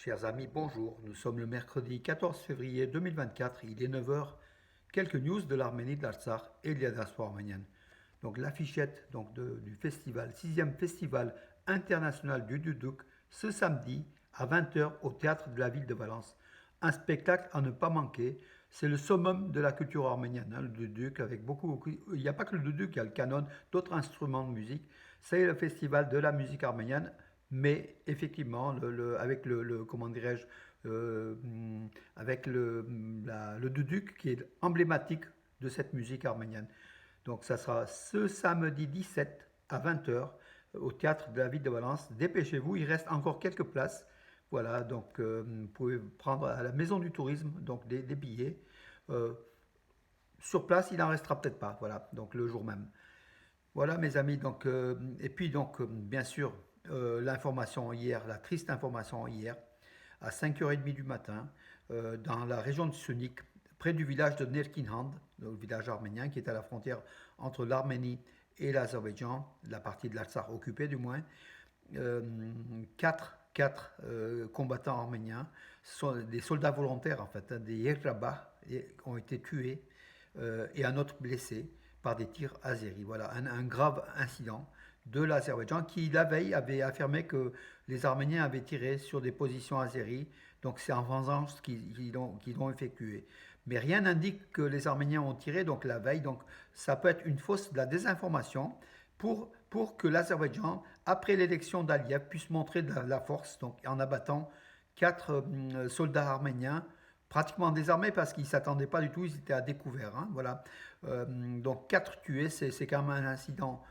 Chers amis, bonjour. Nous sommes le mercredi 14 février 2024. Il est 9 heures. Quelques news de l'Arménie, de l'Artsakh et de la diaspora arménienne. Donc l'affichette du festival, sixième festival international du Duduk, ce samedi à 20 heures au théâtre de la ville de Valence. Un spectacle à ne pas manquer. C'est le summum de la culture arménienne, hein, le Duduk, avec beaucoup. Il n'y a pas que le Duduk, il y a le canon, d'autres instruments de musique. C'est le festival de la musique arménienne, mais effectivement, avec comment dirais-je, euh, avec le duduk qui est emblématique de cette musique arménienne. Donc ça sera ce samedi 17 à 20 heures au théâtre de la ville de Valence. Dépêchez-vous, il reste encore quelques places. Voilà, donc vous pouvez prendre à la maison du tourisme donc des billets. Euh, sur place, il n'en restera peut-être pas, voilà, donc le jour même. Voilà mes amis, donc, et puis donc bien sûr l'information hier, la triste information hier, à 5h30 du matin, dans la région de Sunik, près du village de Nerkinhand, le village arménien qui est à la frontière entre l'Arménie et l'Azerbaïdjan, la partie de l'Artsakh occupée du moins, euh, quatre combattants arméniens, ce sont des soldats volontaires en fait, hein, des Yerrabah, ont été tués et un autre blessé par des tirs azéris. Voilà, un grave incident de l'Azerbaïdjan qui, la veille, avait affirmé que les Arméniens avaient tiré sur des positions azéries. Donc c'est en vengeance qu'ils l'ont effectué. Mais rien n'indique que les Arméniens ont tiré donc la veille. Donc ça peut être une fausse de la désinformation pour que l'Azerbaïdjan, après l'élection d'Aliyev, puisse montrer de la force donc, en abattant quatre soldats arméniens pratiquement désarmés parce qu'ils ne s'attendaient pas du tout, ils étaient à découvert. Hein, voilà. Donc 4 tués, c'est quand même un incident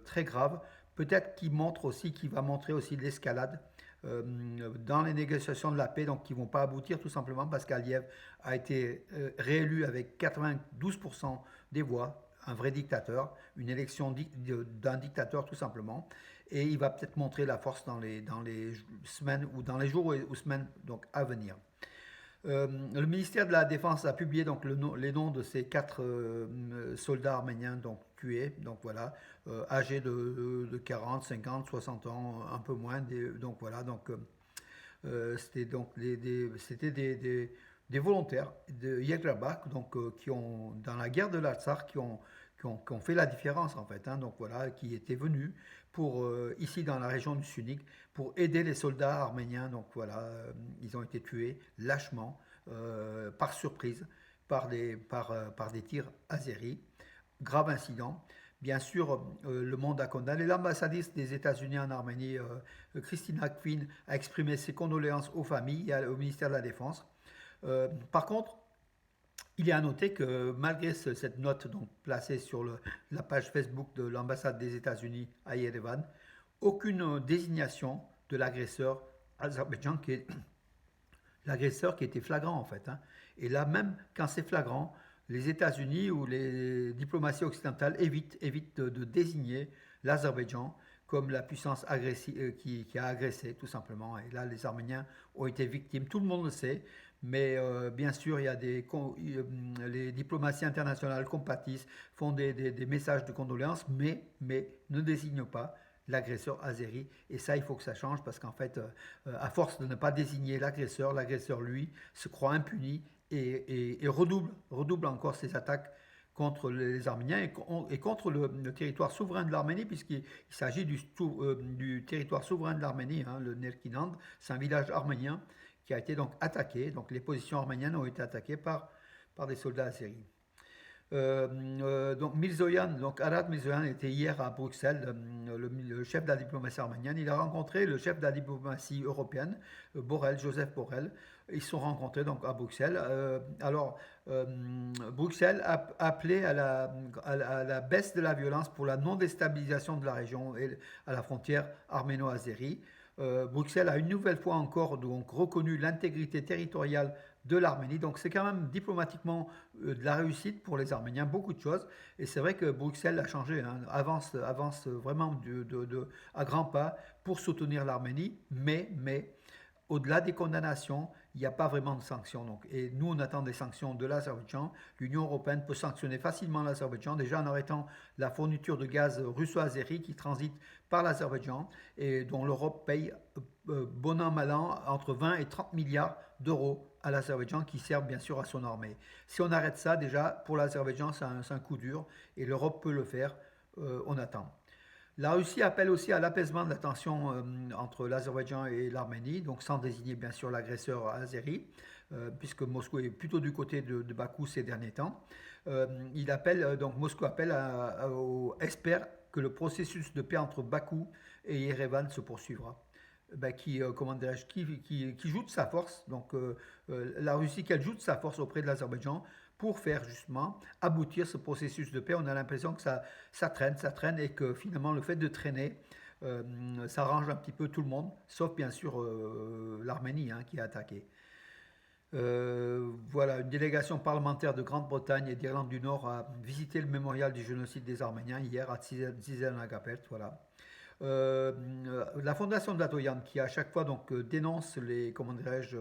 très grave. Peut-être qu'il va montrer aussi l'escalade dans les négociations de la paix, donc qui ne vont pas aboutir tout simplement parce qu'Aliyev a été réélu avec 92% des voix, un vrai dictateur, une élection d'un dictateur tout simplement, et il va peut-être montrer la force dans les semaines ou dans les jours ou semaines donc, à venir. Le ministère de la Défense a publié donc les noms de ces quatre soldats arméniens donc tués, donc voilà, âgés de 40, 50, 60 ans, un peu moins. Donc voilà, donc c'était donc des volontaires de Yegrabak, donc qui ont dans la guerre de l'Artsakh, qui ont fait la différence en fait, hein, donc voilà, qui étaient venus pour ici dans la région du Sunik pour aider les soldats arméniens. Donc voilà, ils ont été tués lâchement, par surprise, par des tirs azéris. Grave incident. Bien sûr, le monde a condamné. L'ambassadrice des États-Unis en Arménie, Christina Quinn, a exprimé ses condoléances aux familles et au ministère de la Défense. Par contre, il est à noter que malgré cette note donc, placée sur la page Facebook de l'ambassade des États-Unis à Yerevan, aucune désignation de l'agresseur azerbaïdjan l'agresseur qui était flagrant en fait. Hein. Et là, même quand c'est flagrant, les États-Unis ou les diplomaties occidentales évitent de désigner l'Azerbaïdjan comme la puissance qui a agressé tout simplement. Et là, les Arméniens ont été victimes, tout le monde le sait, mais bien sûr, il y a les diplomaties internationales compatissent, font des messages de condoléances, mais ne désignent pas l'agresseur azéri. Et ça, il faut que ça change parce qu'en fait, à force de ne pas désigner l'agresseur, lui, se croit impuni et redouble encore ses attaques contre les Arméniens et contre le territoire souverain de l'Arménie, puisqu'il s'agit du territoire souverain de l'Arménie, hein, le Nerkinand. C'est un village arménien qui a été donc attaqué. Donc les positions arméniennes ont été attaquées par des soldats azéris. Donc Mirzoyan, donc Arad Mirzoyan était hier à Bruxelles, le chef de la diplomatie arménienne. Il a rencontré le chef de la diplomatie européenne, Joseph Borrell. Ils se sont rencontrés donc à Bruxelles. Bruxelles a appelé à la baisse de la violence pour la non-déstabilisation de la région et à la frontière arméno-azérie. Bruxelles a une nouvelle fois encore donc reconnu l'intégrité territoriale de l'Arménie. Donc c'est quand même diplomatiquement de la réussite pour les Arméniens, beaucoup de choses. Et c'est vrai que Bruxelles a changé, hein, avance vraiment à grands pas pour soutenir l'Arménie, mais au-delà des condamnations, il n'y a pas vraiment de sanctions. Donc. Et nous, on attend des sanctions de l'Azerbaïdjan. L'Union européenne peut sanctionner facilement l'Azerbaïdjan, déjà en arrêtant la fourniture de gaz russo-azéri qui transite par l'Azerbaïdjan et dont l'Europe paye bon an, mal an, entre 20 et 30 milliards d'euros à l'Azerbaïdjan qui servent bien sûr à son armée. Si on arrête ça, déjà, pour l'Azerbaïdjan, c'est un coup dur et l'Europe peut le faire. On attend. La Russie appelle aussi à l'apaisement de la tension entre l'Azerbaïdjan et l'Arménie, donc sans désigner bien sûr l'agresseur azéri, puisque Moscou est plutôt du côté de Bakou ces derniers temps. Donc Moscou appelle espère que le processus de paix entre Bakou et Erevan se poursuivra. Ben, comment qui joue de sa force, donc la Russie qu'elle joue de sa force auprès de l'Azerbaïdjan pour faire justement aboutir ce processus de paix. On a l'impression que ça traîne et que finalement le fait de traîner, ça arrange un petit peu tout le monde, sauf bien sûr l'Arménie qui a attaqué. Voilà, une délégation parlementaire de Grande-Bretagne et d'Irlande du Nord a visité le mémorial du génocide des Arméniens hier à Tzizan-Agapet. Voilà. La fondation de Latoyan qui à chaque fois donc dénonce les comment dirais-je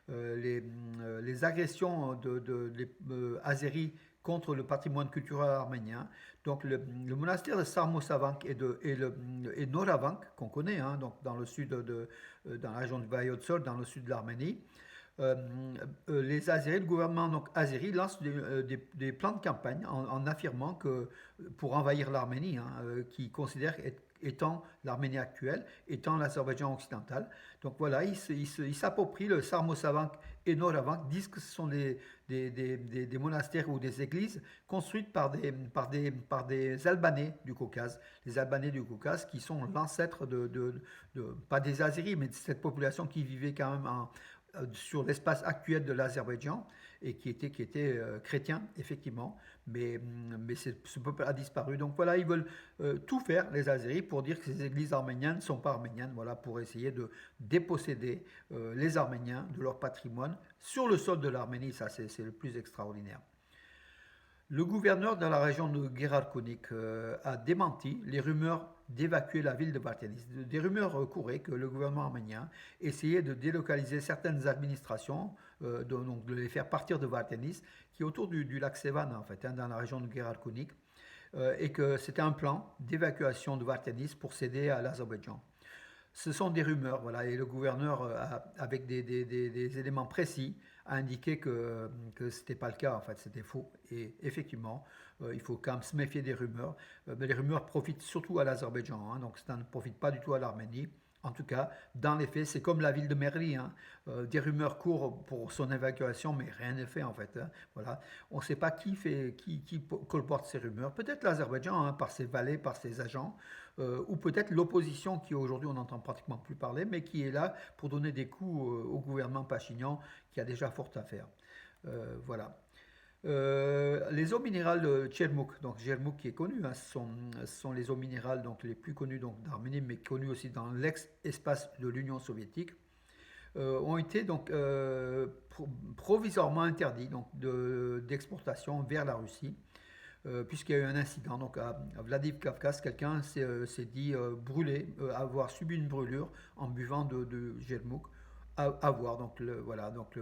les agressions Azéris contre le patrimoine culturel arménien. Donc le monastère de Sarmosavank et Noravank qu'on connaît donc dans le sud dans la région de Vayotsol dans le sud de l'Arménie. Euh, les Azéris, le gouvernement donc azéri lance des plans de campagne en affirmant que pour envahir l'Arménie, qui considère étant l'Arménie actuelle, étant l'Azerbaïdjan occidental. Donc voilà, ils s'approprient le Sarmosavank et Noravank, disent que ce sont des monastères ou des églises construites par des Albanais du Caucase. Les Albanais du Caucase qui sont l'ancêtre pas des Azéris, mais de cette population qui vivait quand même sur l'espace actuel de l'Azerbaïdjan et qui était chrétien, effectivement, mais ce peuple a disparu. Donc voilà, ils veulent tout faire, les Azéris, pour dire que ces églises arméniennes ne sont pas arméniennes, voilà, pour essayer de déposséder les Arméniens de leur patrimoine sur le sol de l'Arménie. Ça, c'est le plus extraordinaire. Le gouverneur de la région de Gerarkonik a démenti les rumeurs d'évacuer la ville de Vartanis. Des rumeurs couraient que le gouvernement arménien essayait de délocaliser certaines administrations, donc de les faire partir de Vartanis, qui est autour du lac Sevan en fait, dans la région de Gerarkonik, et que c'était un plan d'évacuation de Vartanis pour céder à l'Azerbaïdjan. Ce sont des rumeurs, voilà, et le gouverneur, avec des éléments précis, a indiqué que ce n'était pas le cas, en fait, c'était faux. Et effectivement, il faut quand même se méfier des rumeurs. Mais les rumeurs profitent surtout à l'Azerbaïdjan, donc ça ne profite pas du tout à l'Arménie. En tout cas, dans les faits, c'est comme la ville de Merli. Des rumeurs courent pour son évacuation, mais rien n'est fait en fait. Voilà. On ne sait pas qui colporte ces rumeurs. Peut-être l'Azerbaïdjan, par ses valets, par ses agents, ou peut-être l'opposition qui aujourd'hui on n'entend pratiquement plus parler, mais qui est là pour donner des coups au gouvernement Pachinian qui a déjà fort à faire. Voilà. Les eaux minérales de Tchermouk, donc Tchermouk qui est connu, ce sont les eaux minérales donc, les plus connues d'Arménie, mais connues aussi dans l'ex-espace de l'Union soviétique, ont été donc provisoirement interdits d'exportation vers la Russie, puisqu'il y a eu un incident. Donc à Vladikavkaz, quelqu'un s'est dit brûlé, avoir subi une brûlure en buvant de Tchermouk à voir. Donc, voilà, donc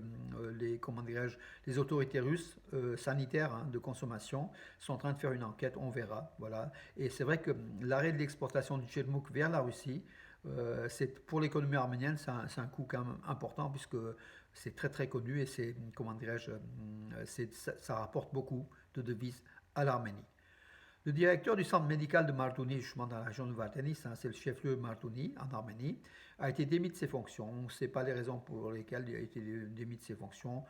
comment dirais-je, les autorités russes sanitaires de consommation sont en train de faire une enquête, on verra. Voilà. Et c'est vrai que l'arrêt de l'exportation du Tchermouk vers la Russie, pour l'économie arménienne, c'est un coût quand même important puisque c'est très très connu et c'est, comment dirais-je, ça rapporte beaucoup de devises à l'Arménie. Le directeur du centre médical de Martouni, justement dans la région de Vartanis, c'est le chef-lieu de Martouni en Arménie, a été démis de ses fonctions. On ne sait pas les raisons pour lesquelles il a été démis de ses fonctions.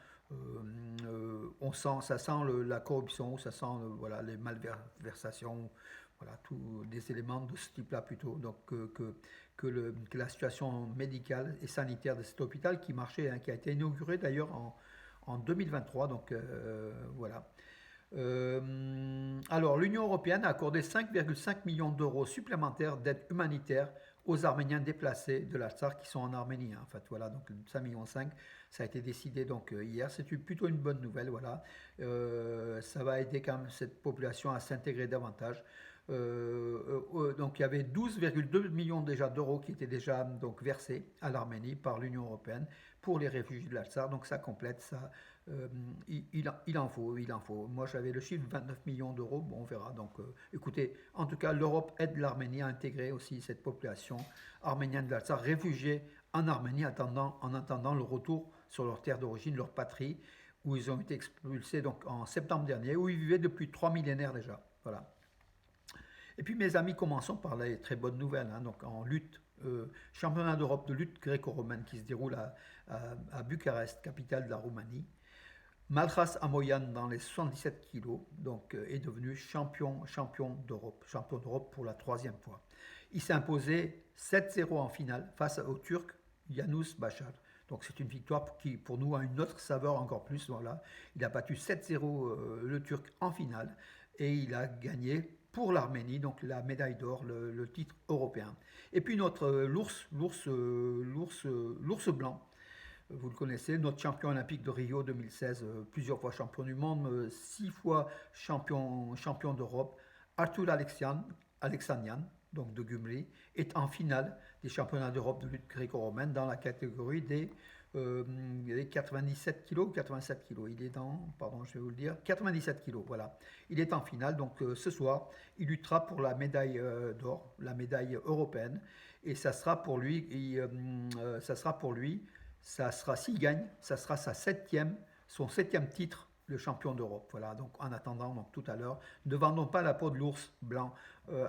Ça sent la corruption, ça sent voilà, les malversations, voilà, tous des éléments de ce type-là plutôt. Donc que la situation médicale et sanitaire de cet hôpital qui marchait, qui a été inauguré d'ailleurs en 2023. Donc voilà. Alors, l'Union européenne a accordé 5,5 millions d'euros supplémentaires d'aide humanitaire aux Arméniens déplacés de l'Artsakh qui sont en Arménie. En fait, voilà, donc 5,5 millions, ça a été décidé donc hier. C'est plutôt une bonne nouvelle, voilà. Ça va aider quand même cette population à s'intégrer davantage. Donc il y avait 12,2 millions déjà d'euros qui étaient déjà donc versés à l'Arménie par l'Union européenne pour les réfugiés de l'Artsakh. Donc ça complète ça. Il en faut, il en faut. Moi j'avais le chiffre de 29 millions d'euros, bon on verra. Donc écoutez, en tout cas l'Europe aide l'Arménie à intégrer aussi cette population arménienne de l'Artsakh réfugiée en Arménie en attendant le retour sur leur terre d'origine, leur patrie, où ils ont été expulsés donc en septembre dernier, où ils vivaient depuis 3 millénaires déjà. Voilà. Et puis mes amis, commençons par les très bonnes nouvelles. Hein. Donc en lutte, championnat d'Europe de lutte gréco-romaine qui se déroule à Bucarest, capitale de la Roumanie. Malchas Amoyan dans les 77 kilos donc, est devenu champion d'Europe pour la troisième fois. Il s'est imposé 7-0 en finale face au Turc Yunus Bachar. Donc c'est une victoire qui pour nous a une autre saveur encore plus. Voilà. Il a battu 7-0 le Turc en finale et il a gagné pour l'Arménie, donc la médaille d'or, le titre européen. Et puis notre l'ours blanc, vous le connaissez, notre champion olympique de Rio 2016, plusieurs fois champion du monde, 6 fois champion d'Europe, Arthur Alexanian, donc de Gumri, est en finale des championnats d'Europe de lutte gréco-romaine dans la catégorie des 97 kilos ou 87 kilos. Il est dans, pardon, je vais vous le dire, 97 kilos, voilà. Il est en finale, donc ce soir, il luttera pour la médaille d'or, la médaille européenne, et ça sera pour lui, ça sera, s'il gagne, ça sera son septième titre de champion d'Europe. Voilà, donc en attendant, donc tout à l'heure, ne vendons pas la peau de l'ours blanc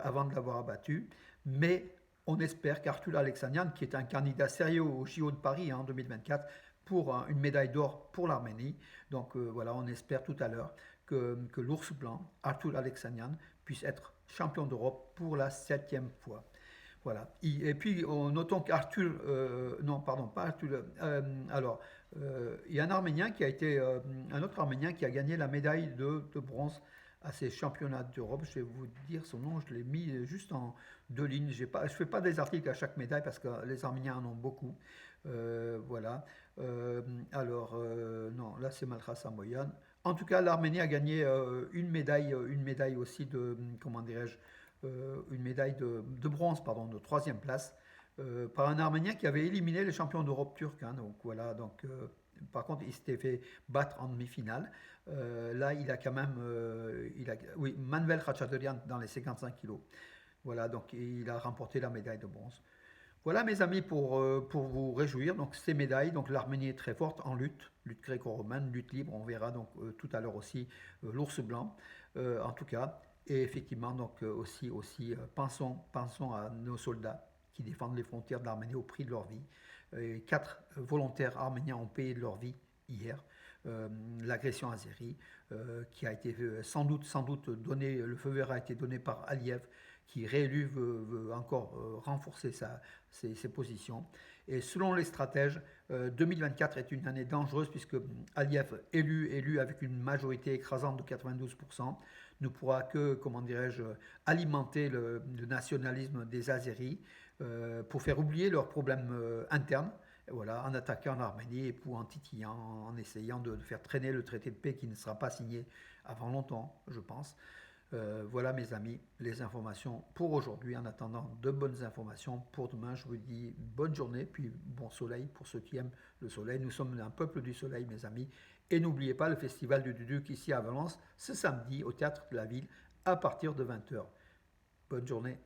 avant de l'avoir abattu, mais on espère qu'Arthur Alexanian, qui est un candidat sérieux au JO de Paris en 2024, pour une médaille d'or pour l'Arménie, donc voilà, on espère tout à l'heure que l'ours blanc, Arthur Alexanian, puisse être champion d'Europe pour la septième fois. Voilà. Et puis, notons qu'Arthur, non, pardon, pas Arthur, il y a un autre Arménien qui a gagné la médaille de bronze à ces championnats d'Europe. Je vais vous dire son nom, je l'ai mis juste en 2 lignes. Je ne fais pas des articles à chaque médaille parce que les Arméniens en ont beaucoup. Voilà. Non, là c'est Malchas Amoyan. En tout cas, l'Arménie a gagné une médaille aussi de, comment dirais-je, une médaille de bronze, pardon, de troisième place, par un Arménien qui avait éliminé les champions d'Europe turcs. Hein, donc voilà, donc par contre, il s'était fait battre en demi-finale. Là, il a quand même, oui, Manuel Khachaturian dans les 55 kilos. Voilà, donc il a remporté la médaille de bronze. Voilà mes amis pour vous réjouir. Donc ces médailles, donc l'Arménie est très forte en lutte gréco-romaine, lutte libre. On verra donc tout à l'heure aussi l'ours blanc. En tout cas, et effectivement donc pensons à nos soldats qui défendent les frontières de l'Arménie au prix de leur vie. 4 volontaires arméniens ont payé de leur vie hier. L'agression azérie qui a été sans doute donné, le feu vert a été donné par Aliyev qui réélu veut encore renforcer ses positions. Et selon les stratèges, 2024 est une année dangereuse puisque Aliyev élu avec une majorité écrasante de 92%, ne pourra que, comment dirais-je, alimenter le nationalisme des Azéris pour faire oublier leurs problèmes internes. Voilà, en attaquant l'Arménie et en titillant, en essayant de faire traîner le traité de paix qui ne sera pas signé avant longtemps, je pense. Voilà mes amis, les informations pour aujourd'hui. En attendant de bonnes informations pour demain, je vous dis bonne journée, puis bon soleil pour ceux qui aiment le soleil. Nous sommes un peuple du soleil, mes amis. Et n'oubliez pas le festival du Duduc ici à Valence, ce samedi au théâtre de la ville à partir de 20h. Bonne journée.